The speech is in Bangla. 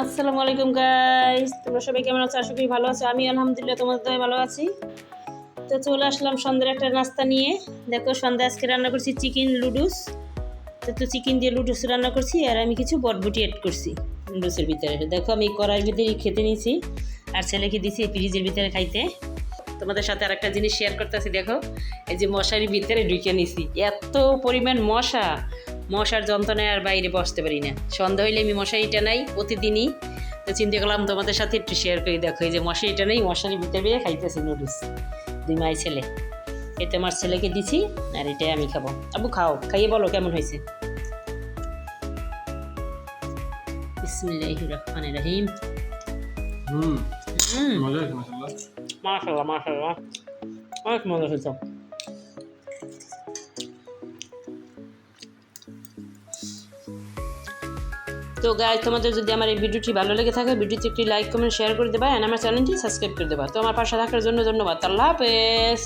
আসসালামু আলাইকুম গাইস, তোমরা সবাই কেমন আছো? আশা করি ভালো আছো। আমি আলহামদুলিল্লাহ তোমাদের দয়ায় ভালো আছি। তো চলে আসলাম সন্ধ্যার একটা নাস্তা নিয়ে। দেখো সন্ধ্যা আজকে রান্না করছি চিকেন লুডুস। তো চিকেন দিয়ে লুডুস রান্না করছি আর আমি কিছু বটবটি অ্যাড করছি লুডুসের ভিতরে। দেখো আমি কড়াইয়ের ভিতরে খেতে নিয়েছি আর ছেলেকে দিছি ফ্রিজের ভিতরে খাইতে। তোমাদের সাথে আর একটা জিনিস শেয়ার করতেছি। দেখো এই যে মশারির ভিতরে ঢুকে নিছি, এত পরিমাণ মশার যন্ত্রণায় আর বাইরে বসতে পারি না। সন্ধ্যা হইলে আমি মশারিটা নাই প্রতিদিনই। তো চিন্তা করলাম তোমাদের সাথে একটু শেয়ার করে। দেখো এই যে মশারিটা নেই, মশারির ভিতরে খাইতেছি নুডলস। দুই মাই ছেলে, এটা আমার ছেলেকে দিছি আর এটাই আমি খাবো। আবু খাও, খাইয়ে বলো কেমন হয়েছে। বিসমিল্লাহির রহমানির রহিম। মজা হয়েছে মাশাআল্লাহ। মাশাআল্লাহ মাশাআল্লাহ, অনেক মজা হয়েছে। তো গাইস, তোমাদের যদি আমার এই ভিডিওটি ভালো লেগে থাকে ভিডিওতে একটি লাইক কমেন্ট শেয়ার করে দেবা আর আমার চ্যানেলটি সাবস্ক্রাইব করে দেবা। তো আমার পাশে থাকার জন্য ধন্যবাদ। আল্লাহ হাফেজ।